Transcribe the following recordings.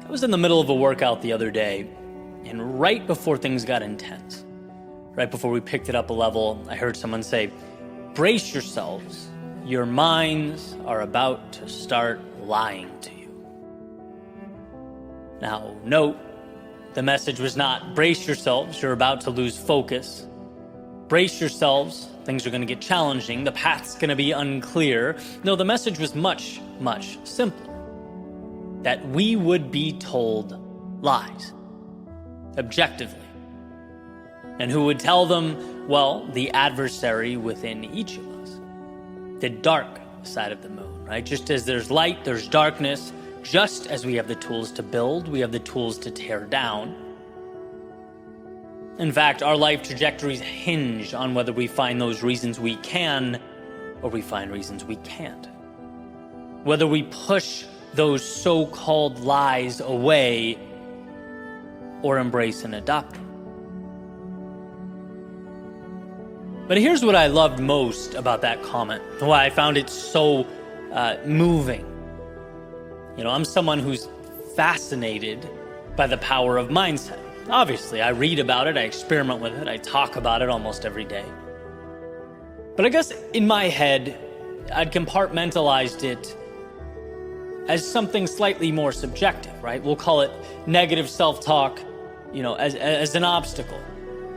I was in the middle of a workout the other day, and right before things got intense, right before we picked it up a level, I heard someone say, "Brace yourselves, your minds are about to start lying to you." Now, note, the message was not, brace yourselves, you're about to lose focus. Brace yourselves, things are going to get challenging, the path's going to be unclear. No, the message was much, much simpler. That we would be told lies, objectively. And who would tell them? Well, the adversary within each of us. The dark side of the moon, right? Just as there's light, there's darkness. Just as we have the tools to build, we have the tools to tear down. In fact, our life trajectories hinge on whether we find those reasons we can or we find reasons we can't. Whether we push those so-called lies away or embrace and adopt them. But here's what I loved most about that comment, why I found it so moving. You know, I'm someone who's fascinated by the power of mindset. Obviously, I read about it, I experiment with it, I talk about it almost every day. But I guess in my head, I'd compartmentalized it as something slightly more subjective, right? We'll call it negative self-talk, as an obstacle,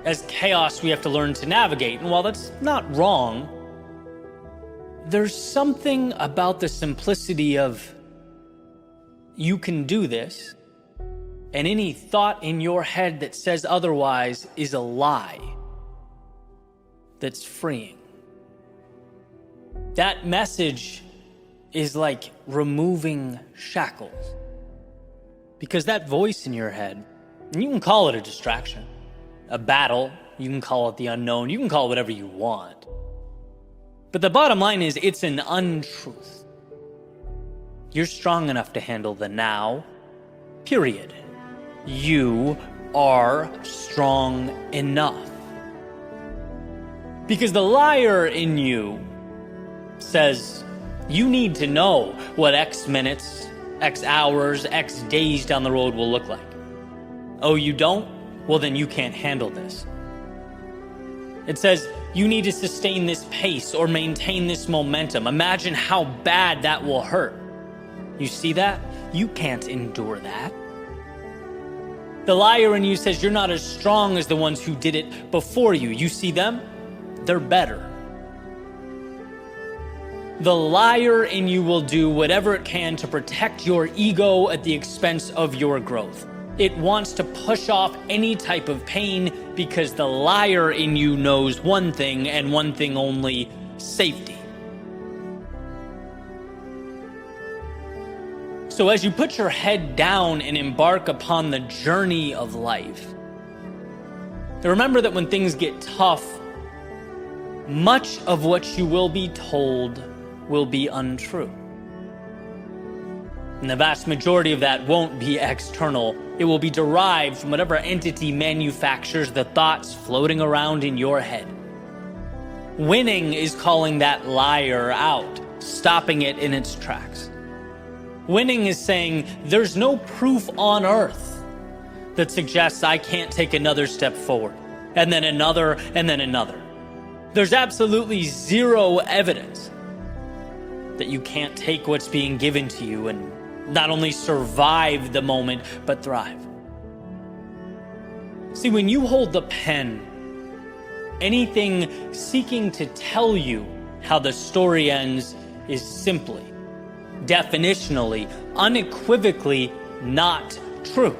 as chaos we have to learn to navigate. And while that's not wrong, there's something about the simplicity of you can do this, and any thought in your head that says otherwise is a lie that's freeing. That message is like removing shackles. Because that voice in your head, and you can call it a distraction, a battle, you can call it the unknown, you can call it whatever you want. But the bottom line is it's an untruth. You're strong enough to handle the now, period. You are strong enough. Because the liar in you says, you need to know what X minutes, X hours, X days down the road will look like. Oh, you don't? Well, then you can't handle this. It says, you need to sustain this pace or maintain this momentum. Imagine how bad that will hurt. You see that? You can't endure that. The liar in you says you're not as strong as the ones who did it before you. You see them? They're better. The liar in you will do whatever it can to protect your ego at the expense of your growth. It wants to push off any type of pain because the liar in you knows one thing and one thing only: safety. So as you put your head down and embark upon the journey of life, remember that when things get tough, much of what you will be told will be untrue. And the vast majority of that won't be external. It will be derived from whatever entity manufactures the thoughts floating around in your head. Winning is calling that liar out, stopping it in its tracks. Winning is saying, there's no proof on earth that suggests I can't take another step forward, and then another, and then another. There's absolutely zero evidence that you can't take what's being given to you and not only survive the moment, but thrive. See, when you hold the pen, anything seeking to tell you how the story ends is simply, definitionally, unequivocally not true.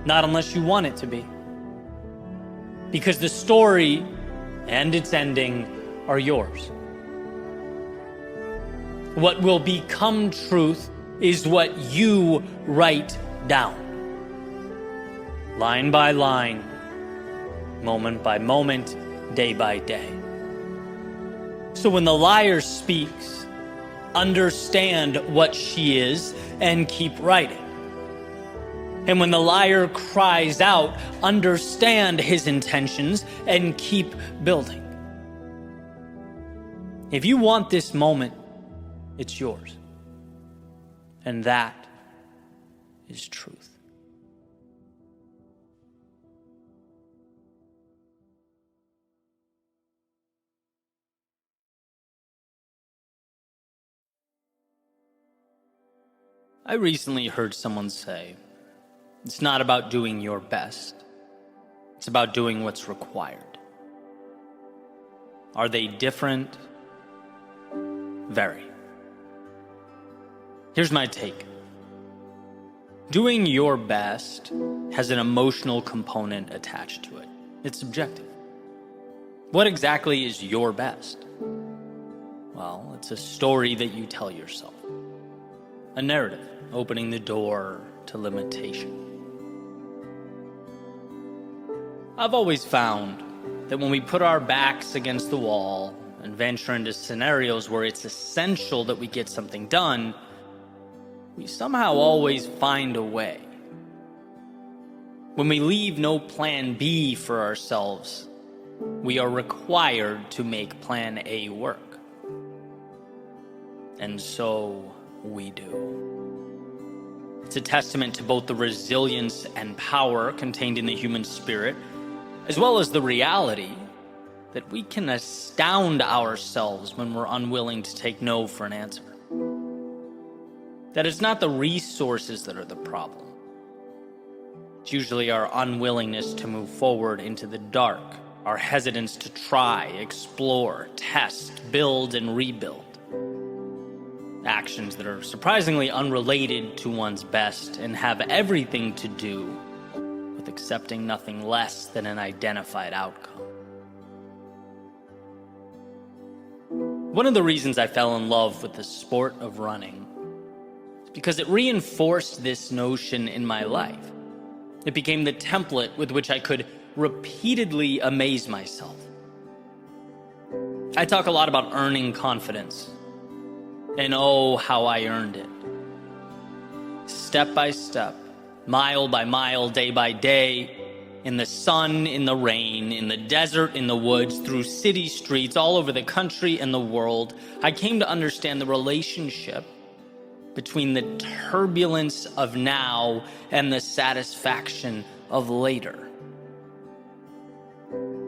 Not unless you want it to be. Because the story and its ending are yours. What will become truth is what you write down. Line by line, moment by moment, day by day. So when the liar speaks, understand what she is and keep writing. And when the liar cries out, understand his intentions and keep building. If you want this moment, it's yours. And that is truth. I recently heard someone say, it's not about doing your best. It's about doing what's required. Are they different? Very. Here's my take. Doing your best has an emotional component attached to it. It's subjective. What exactly is your best? Well, it's a story that you tell yourself. A narrative opening the door to limitation. I've always found that when we put our backs against the wall and venture into scenarios where it's essential that we get something done, we somehow always find a way. When we leave no plan B for ourselves, we are required to make plan A work. And so we do. It's a testament to both the resilience and power contained in the human spirit, as well as the reality that we can astound ourselves when we're unwilling to take no for an answer. That it's not the resources that are the problem. It's usually our unwillingness to move forward into the dark, our hesitance to try, explore, test, build, and rebuild. Actions that are surprisingly unrelated to one's best and have everything to do with accepting nothing less than an identified outcome. One of the reasons I fell in love with the sport of running is because it reinforced this notion in my life. It became the template with which I could repeatedly amaze myself. I talk a lot about earning confidence. And oh, how I earned it. Step by step, mile by mile, day by day, in the sun, in the rain, in the desert, in the woods, through city streets, all over the country and the world, I came to understand the relationship between the turbulence of now and the satisfaction of later.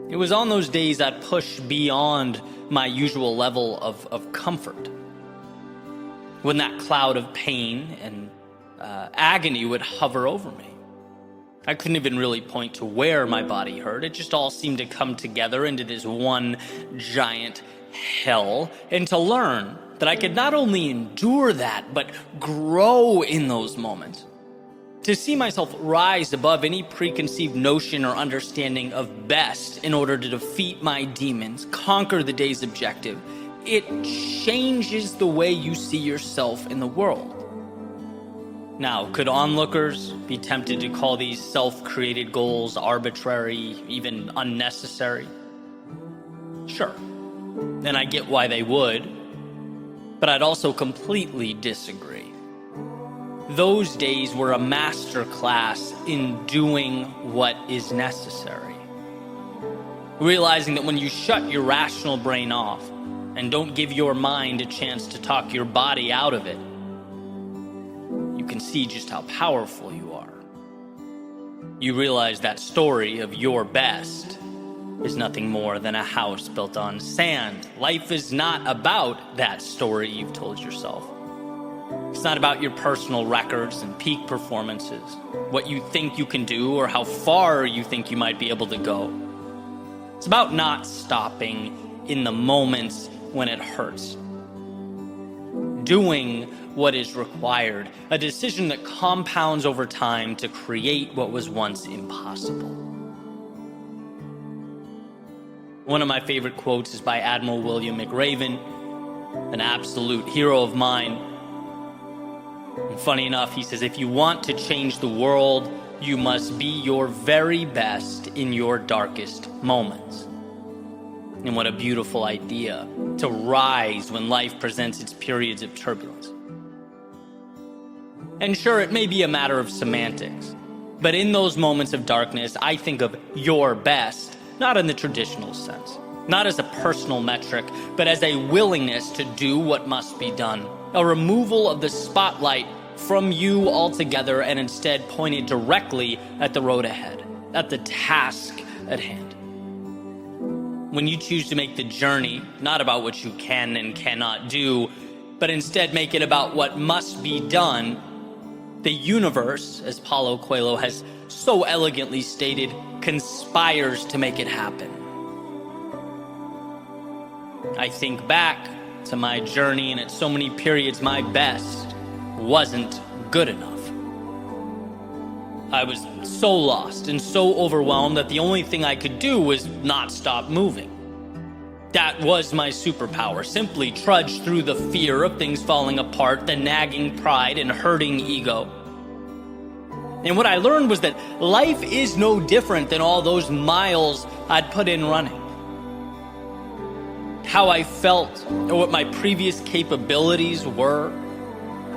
It was on those days I'd push beyond my usual level of comfort, when that cloud of pain and agony would hover over me. I couldn't even really point to where my body hurt. It just all seemed to come together into this one giant hell, and to learn that I could not only endure that, but grow in those moments. To see myself rise above any preconceived notion or understanding of best in order to defeat my demons, conquer the day's objective, it changes the way you see yourself in the world. Now, could onlookers be tempted to call these self-created goals arbitrary, even unnecessary? Sure. And I get why they would, but I'd also completely disagree. Those days were a masterclass in doing what is necessary. Realizing that when you shut your rational brain off and don't give your mind a chance to talk your body out of it, you can see just how powerful you are. You realize that story of your best is nothing more than a house built on sand. Life is not about that story you've told yourself. It's not about your personal records and peak performances, what you think you can do or how far you think you might be able to go. It's about not stopping in the moments when it hurts. Doing what is required, a decision that compounds over time to create what was once impossible. One of my favorite quotes is by Admiral William McRaven, an absolute hero of mine. And funny enough, he says, if you want to change the world, you must be your very best in your darkest moments. And what a beautiful idea, to rise when life presents its periods of turbulence. And sure, it may be a matter of semantics, but in those moments of darkness, I think of your best, not in the traditional sense, not as a personal metric, but as a willingness to do what must be done, a removal of the spotlight from you altogether and instead point it directly at the road ahead, at the task at hand. When you choose to make the journey not about what you can and cannot do, but instead make it about what must be done, the universe, as Paulo Coelho has so elegantly stated, conspires to make it happen. I think back to my journey, and at so many periods my best wasn't good enough. I was so lost and so overwhelmed that the only thing I could do was not stop moving. That was my superpower, simply trudge through the fear of things falling apart, the nagging pride and hurting ego. And what I learned was that life is no different than all those miles I'd put in running. How I felt, or what my previous capabilities were,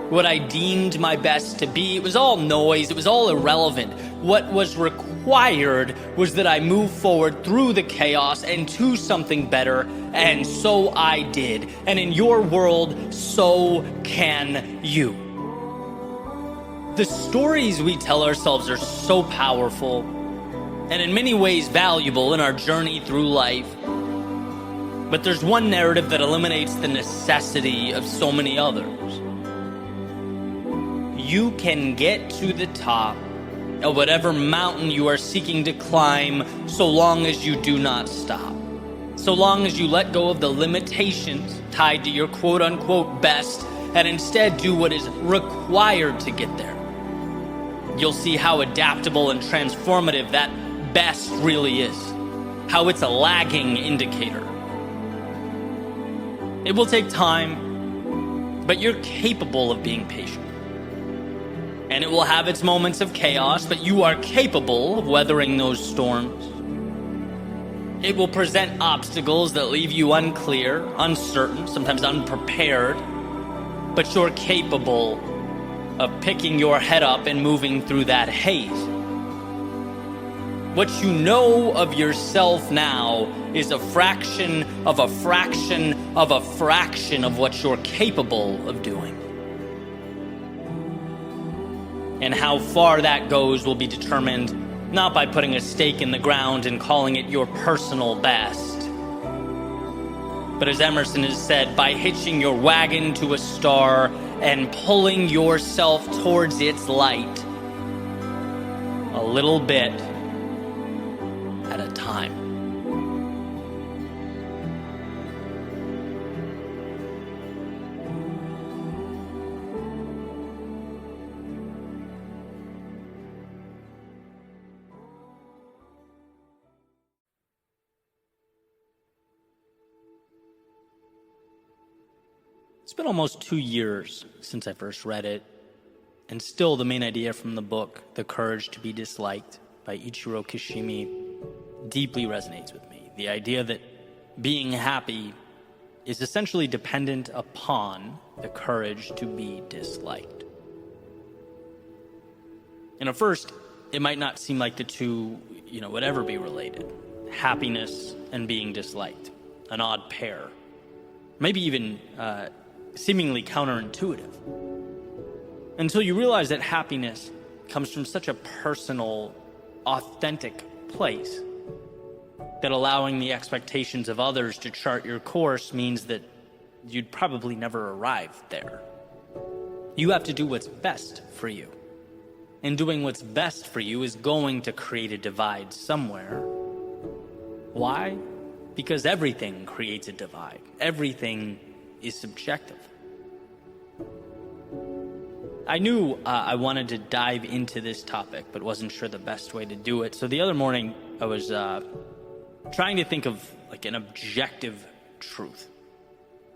what I deemed my best to be, it was all noise, it was all irrelevant. What was required was that I move forward through the chaos and to something better, and so I did. And in your world, so can you. The stories we tell ourselves are so powerful, and in many ways valuable in our journey through life. But there's one narrative that eliminates the necessity of so many others. You can get to the top of whatever mountain you are seeking to climb so long as you do not stop. So long as you let go of the limitations tied to your quote-unquote best and instead do what is required to get there. You'll see how adaptable and transformative that best really is. How it's a lagging indicator. It will take time, but you're capable of being patient. And it will have its moments of chaos, but you are capable of weathering those storms. It will present obstacles that leave you unclear, uncertain, sometimes unprepared, but you're capable of picking your head up and moving through that haze. What you know of yourself now is a fraction of a fraction of a fraction of what you're capable of doing. And how far that goes will be determined not by putting a stake in the ground and calling it your personal best, but as Emerson has said, by hitching your wagon to a star and pulling yourself towards its light, a little bit at a time. It's been almost 2 years since I first read it, and still the main idea from the book, The Courage to be Disliked by Ichiro Kishimi, deeply resonates with me. The idea that being happy is essentially dependent upon the courage to be disliked. And at first, it might not seem like the two, would ever be related. Happiness and being disliked, an odd pair. Maybe even seemingly counterintuitive. Until you realize that happiness comes from such a personal, authentic place that allowing the expectations of others to chart your course means that you'd probably never arrive there. You have to do what's best for you. And doing what's best for you is going to create a divide somewhere. Why? Because everything creates a divide. Everything is subjective. I knew I wanted to dive into this topic, but wasn't sure the best way to do it. So the other morning, I was trying to think of like an objective truth.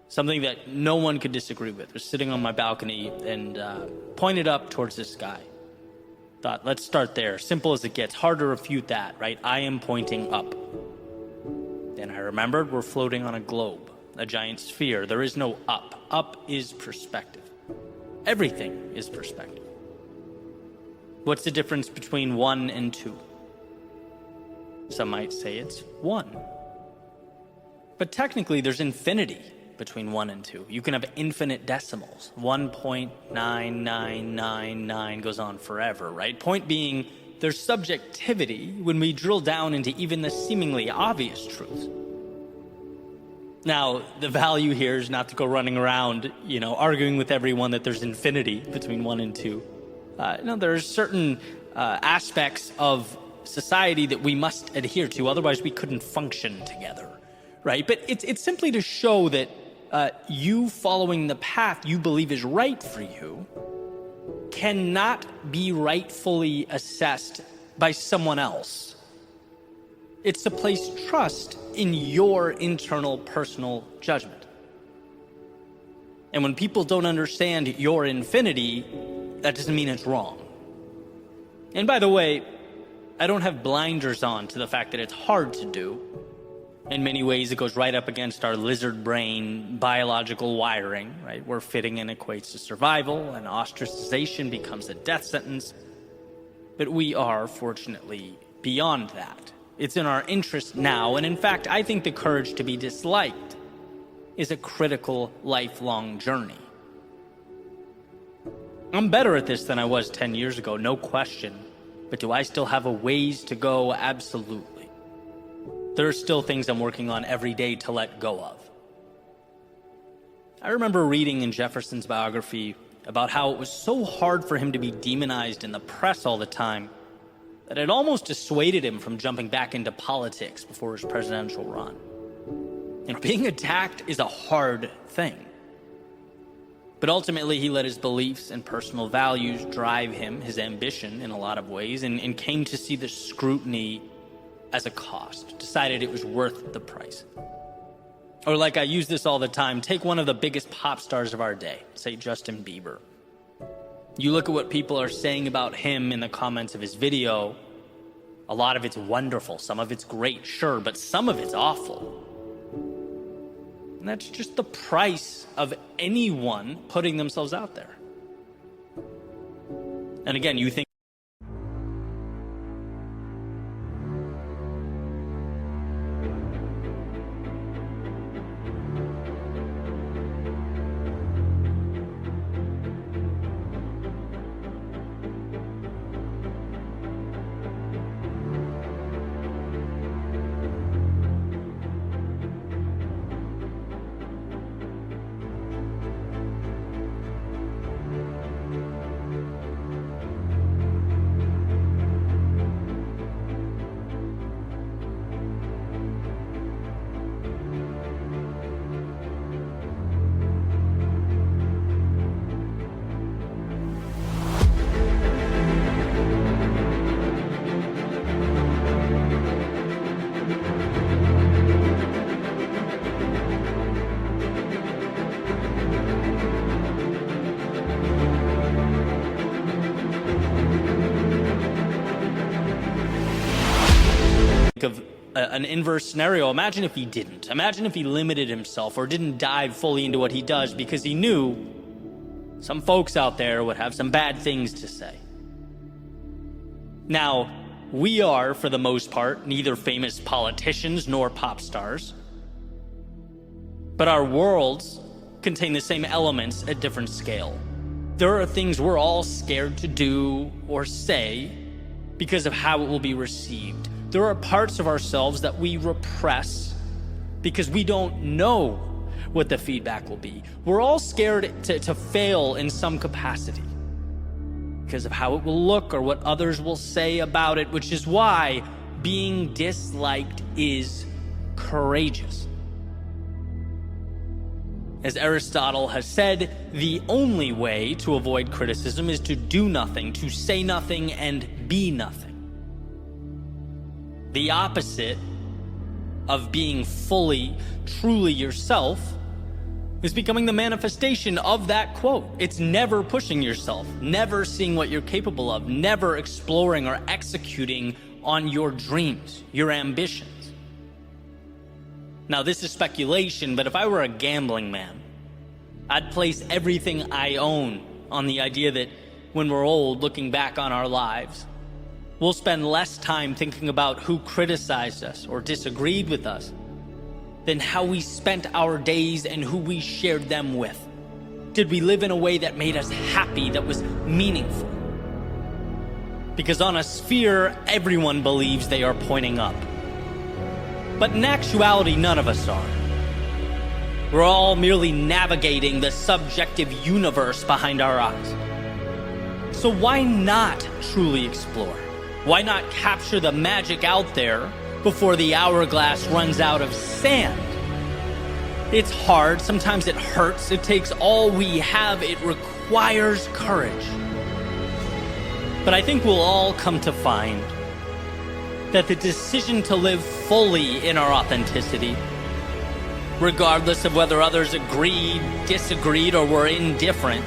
Something that no one could disagree with. I was sitting on my balcony and pointed up towards the sky. Thought, let's start there. Simple as it gets. Hard to refute that, right? I am pointing up. Then I remembered we're floating on a globe, a giant sphere. There is no up. Up is perspective. Everything is perspective. What's the difference between 1 and 2? Some might say it's 1. But technically there's infinity between 1 and 2. You can have infinite decimals. 1.9999 goes on forever, right? Point being, there's subjectivity when we drill down into even the seemingly obvious truths. Now, the value here is not to go running around, arguing with everyone that there's infinity between 1 and 2. No, there are certain aspects of society that we must adhere to, otherwise we couldn't function together, right? But it's simply to show that you following the path you believe is right for you cannot be rightfully assessed by someone else. It's to place trust in your internal personal judgment. And when people don't understand your infinity, that doesn't mean it's wrong. And by the way, I don't have blinders on to the fact that it's hard to do. In many ways, it goes right up against our lizard brain biological wiring, right? Where fitting in equates to survival and ostracization becomes a death sentence. But we are, fortunately, beyond that. It's in our interest now, and in fact, I think the courage to be disliked is a critical lifelong journey. I'm better at this than I was 10 years ago, no question. But do I still have a ways to go? Absolutely. There are still things I'm working on every day to let go of. I remember reading in Jefferson's biography about how it was so hard for him to be demonized in the press all the time that it almost dissuaded him from jumping back into politics before his presidential run. Being attacked is a hard thing. But ultimately, he let his beliefs and personal values drive him, his ambition in a lot of ways, and came to see the scrutiny as a cost, decided it was worth the price. Or like I use this all the time, take one of the biggest pop stars of our day, say Justin Bieber. You look at what people are saying about him in the comments of his video, a lot of it's wonderful, some of it's great, sure, but some of it's awful. And that's just the price of anyone putting themselves out there. And again, you think of an inverse scenario. Imagine if he didn't. Imagine if he limited himself or didn't dive fully into what he does because he knew some folks out there would have some bad things to say. Now, we are, for the most part, neither famous politicians nor pop stars, but our worlds contain the same elements at different scale. There are things we're all scared to do or say because of how it will be received. There are parts of ourselves that we repress because we don't know what the feedback will be. We're all scared to fail in some capacity because of how it will look or what others will say about it, which is why being disliked is courageous. As Aristotle has said, the only way to avoid criticism is to do nothing, to say nothing, and be nothing. The opposite of being fully, truly yourself is becoming the manifestation of that quote. It's never pushing yourself, never seeing what you're capable of, never exploring or executing on your dreams, your ambitions. Now, this is speculation, but if I were a gambling man, I'd place everything I own on the idea that when we're old, looking back on our lives, we'll spend less time thinking about who criticized us or disagreed with us than how we spent our days and who we shared them with? Did we live in a way that made us happy, that was meaningful? Because on a sphere, everyone believes they are pointing up. But in actuality, none of us are. We're all merely navigating the subjective universe behind our eyes. So why not truly explore? Why not capture the magic out there before the hourglass runs out of sand? It's hard, sometimes it hurts, it takes all we have, it requires courage. But I think we'll all come to find that the decision to live fully in our authenticity, regardless of whether others agreed, disagreed, or were indifferent,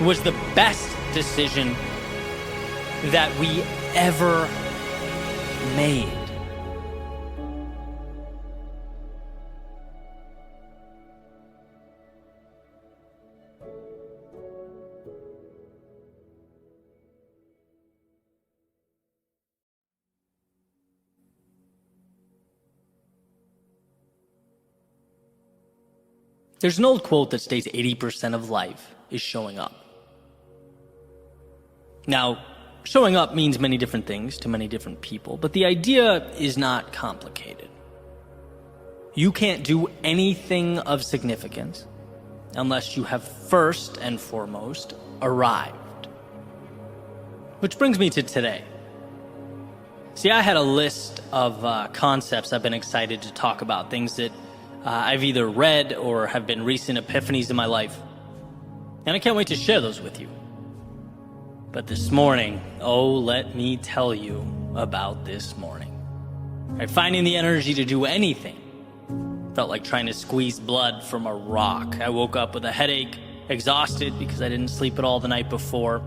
was the best decision that we ever made. There's an old quote that states 80% of life is showing up. Now, showing up means many different things to many different people, but the idea is not complicated. You can't do anything of significance unless you have first and foremost arrived. Which brings me to today. See, I had a list of concepts I've been excited to talk about, things that I've either read or have been recent epiphanies in my life. And I can't wait to share those with you. But this morning, oh, let me tell you about this morning. Finding the energy to do anything felt like trying to squeeze blood from a rock. I woke up with a headache, exhausted because I didn't sleep at all the night before.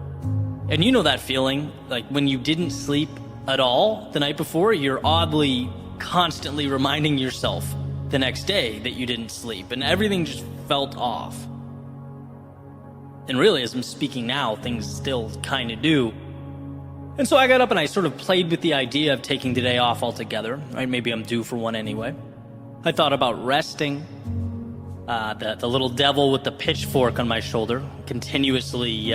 And you know that feeling, like when you didn't sleep at all the night before, you're oddly constantly reminding yourself the next day that you didn't sleep, and everything just felt off. And really, as I'm speaking now, things still kind of do. And so I got up and I sort of played with the idea of taking the day off altogether, right? Maybe I'm due for one anyway. I thought about resting. The little devil with the pitchfork on my shoulder continuously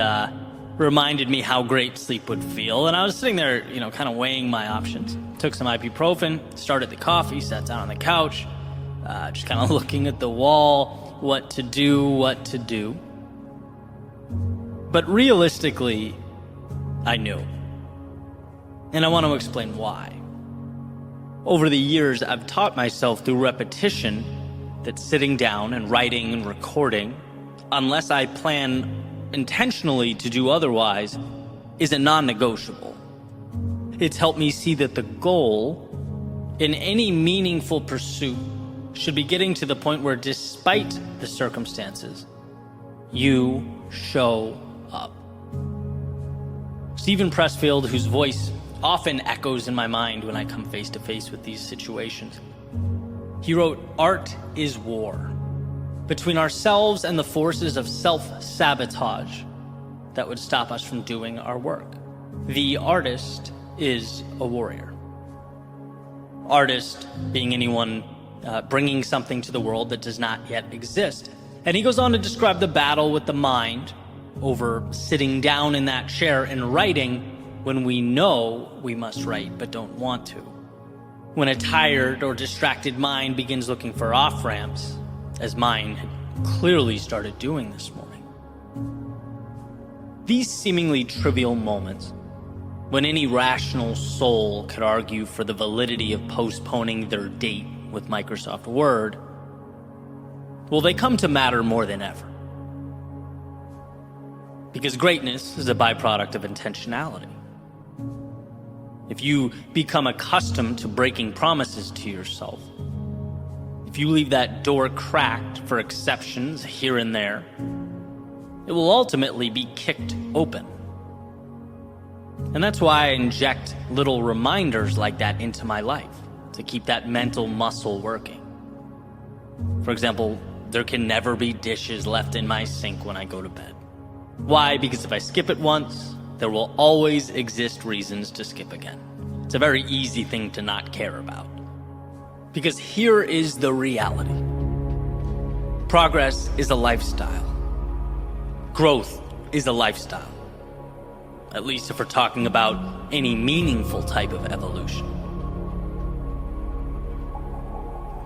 reminded me how great sleep would feel. And I was sitting there, kind of weighing my options. Took some ibuprofen, started the coffee, sat down on the couch, just kind of looking at the wall, what to do. But realistically, I knew. And I want to explain why. Over the years, I've taught myself through repetition that sitting down and writing and recording, unless I plan intentionally to do otherwise, is a non-negotiable. It's helped me see that the goal in any meaningful pursuit should be getting to the point where, despite the circumstances, you show up. Stephen Pressfield, whose voice often echoes in my mind when I come face to face with these situations, he wrote, "Art is war between ourselves and the forces of self-sabotage that would stop us from doing our work. The artist is a warrior." Artist being anyone bringing something to the world that does not yet exist. And he goes on to describe the battle with the mind over sitting down in that chair and writing when we know we must write but don't want to. When a tired or distracted mind begins looking for off-ramps, as mine had clearly started doing this morning. These seemingly trivial moments, when any rational soul could argue for the validity of postponing their date with Microsoft Word, well, they come to matter more than ever. Because greatness is a byproduct of intentionality. If you become accustomed to breaking promises to yourself, if you leave that door cracked for exceptions here and there, it will ultimately be kicked open. And that's why I inject little reminders like that into my life, to keep that mental muscle working. For example, there can never be dishes left in my sink when I go to bed. Why? Because if I skip it once, there will always exist reasons to skip again. It's a very easy thing to not care about. Because here is the reality. Progress is a lifestyle. Growth is a lifestyle. At least if we're talking about any meaningful type of evolution.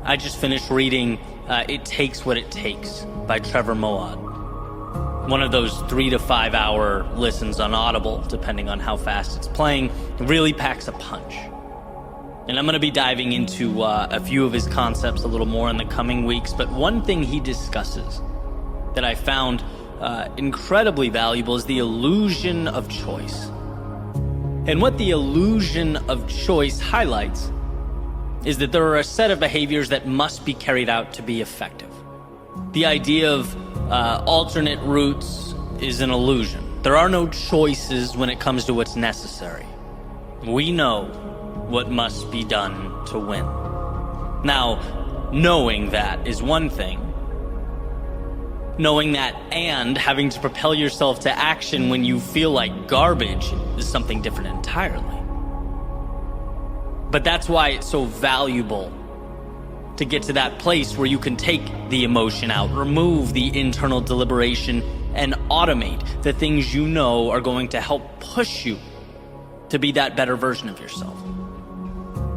I just finished reading It Takes What It Takes by Trevor Moawad. One of those 3 to 5 hour listens on Audible, depending on how fast it's playing. It really packs a punch. And I'm going to be diving into a few of his concepts a little more in the coming weeks. But one thing he discusses that I found incredibly valuable is the illusion of choice. And what the illusion of choice highlights is that there are a set of behaviors that must be carried out to be effective. The idea of alternate routes is an illusion. There are no choices when it comes to what's necessary. We know what must be done to win. Now, knowing that is one thing. Knowing that and having to propel yourself to action when you feel like garbage is something different entirely. But that's why it's so valuable to get to that place where you can take the emotion out, remove the internal deliberation, and automate the things you know are going to help push you to be that better version of yourself.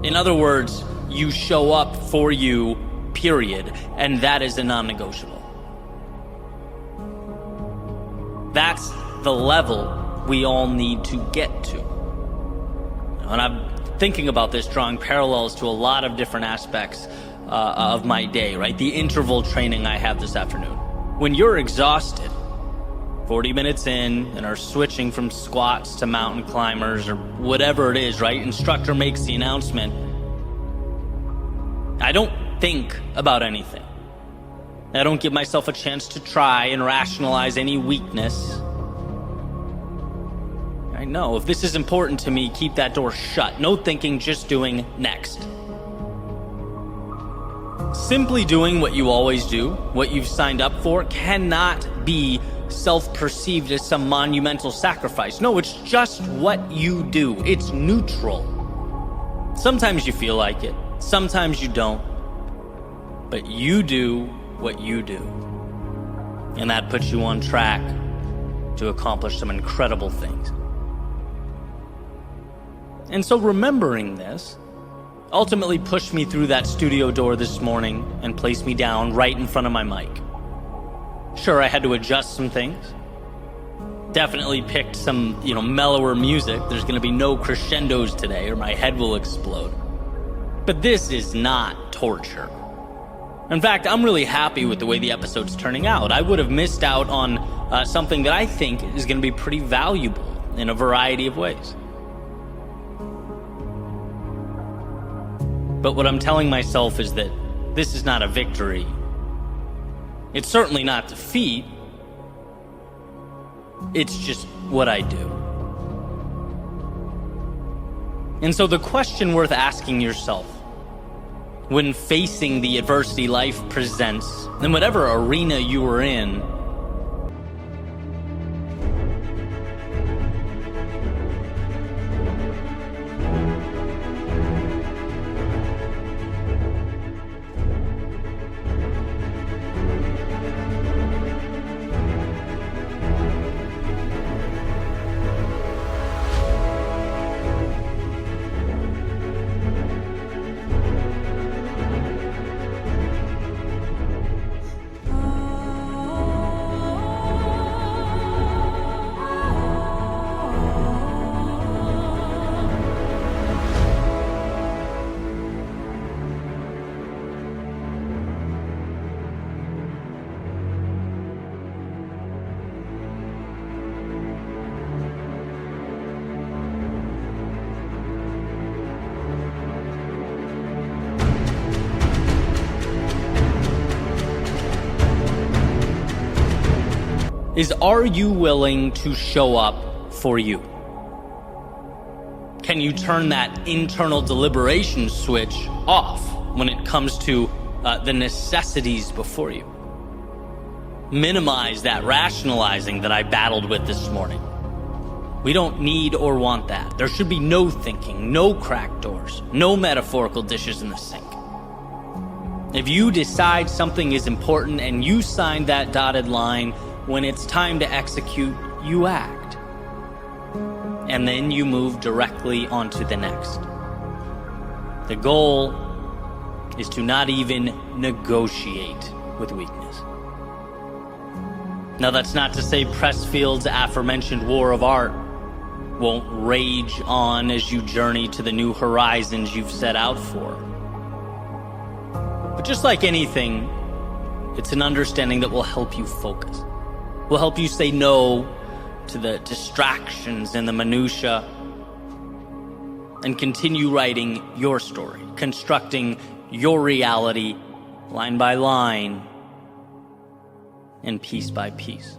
In other words, you show up for you, period, and that is a non-negotiable. That's the level we all need to get to. And I'm thinking about this, drawing parallels to a lot of different aspects of my day, right? The interval training I have this afternoon. When you're exhausted, 40 minutes in, and are switching from squats to mountain climbers or whatever it is, right? Instructor makes the announcement. I don't think about anything. I don't give myself a chance to try and rationalize any weakness. I know, if this is important to me, keep that door shut. No thinking, just doing next. Simply doing what you always do, what you've signed up for, cannot be self-perceived as some monumental sacrifice. No, it's just what you do. It's neutral. Sometimes you feel like it, sometimes you don't. But you do what you do. And that puts you on track to accomplish some incredible things. And so remembering this ultimately pushed me through that studio door this morning and placed me down right in front of my mic. Sure, I had to adjust some things. Definitely picked some, mellower music. There's going to be no crescendos today or my head will explode. But this is not torture. In fact, I'm really happy with the way the episode's turning out. I would have missed out on something that I think is going to be pretty valuable in a variety of ways. But what I'm telling myself is that this is not a victory. It's certainly not defeat. It's just what I do. And so the question worth asking yourself when facing the adversity life presents, in whatever arena you are in, is, are you willing to show up for you? Can you turn that internal deliberation switch off when it comes to the necessities before you? Minimize that rationalizing that I battled with this morning. We don't need or want that. There should be no thinking, no cracked doors, no metaphorical dishes in the sink. If you decide something is important and you sign that dotted line, when it's time to execute, you act. And then you move directly onto the next. The goal is to not even negotiate with weakness. Now, that's not to say Pressfield's aforementioned war of art won't rage on as you journey to the new horizons you've set out for. But just like anything, it's an understanding that will help you focus, will help you say no to the distractions and the minutia, and continue writing your story, constructing your reality line by line and piece by piece.